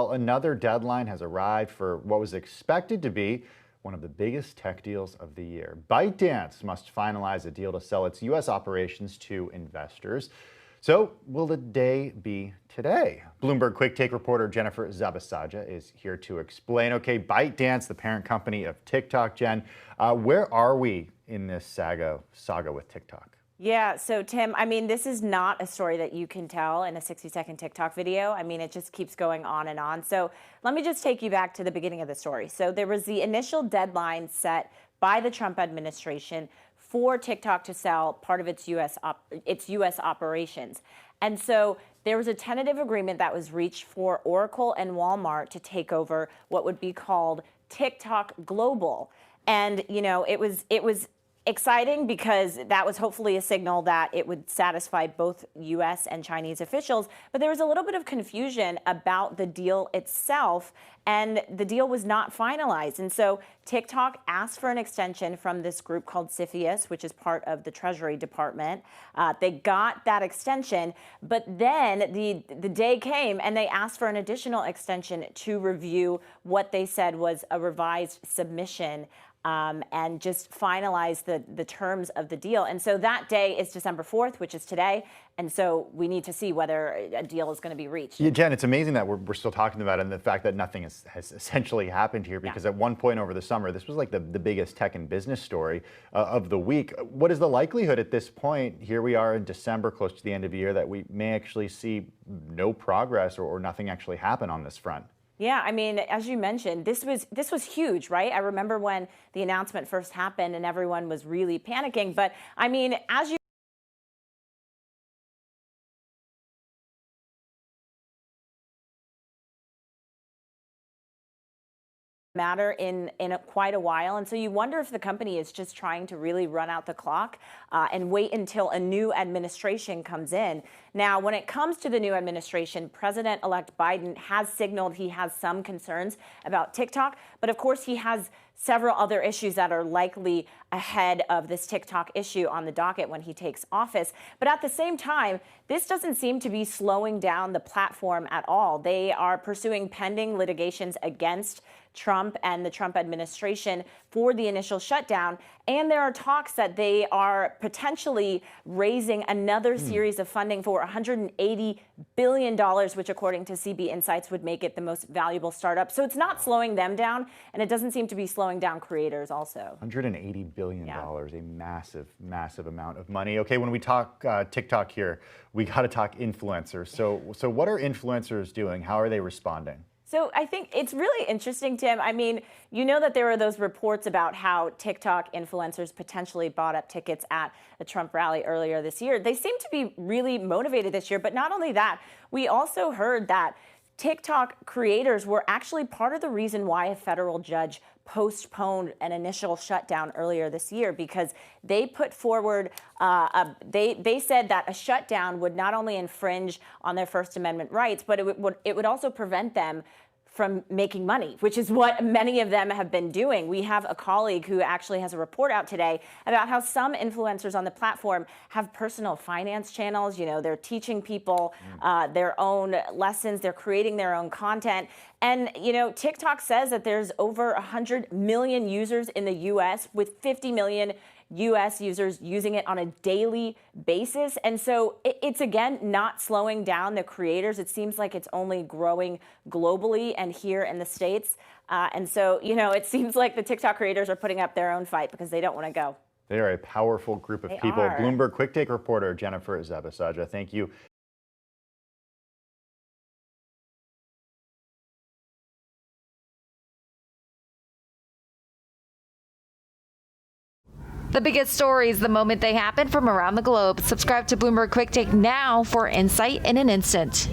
Well, another deadline has arrived for what was expected to be one of the biggest tech deals of the year. ByteDance must finalize a deal to sell its U.S. operations to investors. So will the day be today? Bloomberg Quicktake reporter Jennifer Zabasaja is here to explain. Okay, ByteDance, the parent company of TikTok. Jen, where are we in this saga with TikTok? Yeah, so Tim, I mean, this is not a story that you can tell in a 60-second TikTok video. I mean, it just keeps going on and on. So let me just take you back to the beginning of the story. So there was the initial deadline set by the Trump administration for TikTok to sell part of its U.S. operations. And so there was a tentative agreement that was reached for Oracle and Walmart to take over what would be called TikTok Global. And, you know, it was exciting because that was hopefully a signal that it would satisfy both U.S. and Chinese officials. But there was a little bit of confusion about the deal itself, and the deal was not finalized. And so TikTok asked for an extension from this group called CFIUS, which is part of the Treasury Department. They got that extension, but then the day came and they asked for an additional extension to review what they said was a revised submission and just finalize the terms of the deal. And so that day is December 4th, which is today. And so we need to see whether a deal is going to be reached. Yeah, Jen, it's amazing that we're still talking about it and the fact that nothing has essentially happened here, because at one point over the summer, this was like the biggest tech and business story of the week. What is the likelihood at this point, here we are in December, close to the end of the year, that we may actually see no progress or nothing actually happen on this front? Yeah, I mean, as you mentioned, this was huge, right? I remember when the announcement first happened and everyone was really panicking. But I mean, as you matter in quite a while. And so you wonder if the company is just trying to really run out the clock and wait until a new administration comes in. Now, when it comes to the new administration, President-elect Biden has signaled he has some concerns about TikTok, but of course he has several other issues that are likely ahead of this TikTok issue on the docket when he takes office. But at the same time, this doesn't seem to be slowing down the platform at all. They are pursuing pending litigations against Trump and the Trump administration for the initial shutdown. And there are talks that they are potentially raising another series of funding for $180 billion, which according to CB Insights would make it the most valuable startup. So it's not slowing them down, and it doesn't seem to be slowing down creators also. $180 billion, a massive, massive amount of money. Okay, when we talk TikTok here, we got to talk influencers. So what are influencers doing? How are they responding? So I think it's really interesting, Tim. I mean, you know that there were those reports about how TikTok influencers potentially bought up tickets at a Trump rally earlier this year. They seem to be really motivated this year. But not only that, we also heard that TikTok creators were actually part of the reason why a federal judge postponed an initial shutdown earlier this year, because they put forward, they said that a shutdown would not only infringe on their First Amendment rights, but it would also prevent them from making money, which is what many of them have been doing. We have a colleague who actually has a report out today about how some influencers on the platform have personal finance channels. You know, they're teaching people their own lessons. They're creating their own content. And, you know, TikTok says that there's over 100 million users in the U.S. with 50 million U.S. users using it on a daily basis. And so it's, again, not slowing down the creators. It seems like it's only growing globally and here in the States. And so, you know, it seems like the TikTok creators are putting up their own fight because they don't want to go. They are a powerful group of people. Bloomberg Quicktake reporter Jennifer Zabasaja, thank you. The biggest stories the moment they happen from around the globe. Subscribe to Bloomberg Quicktake now for insight in an instant.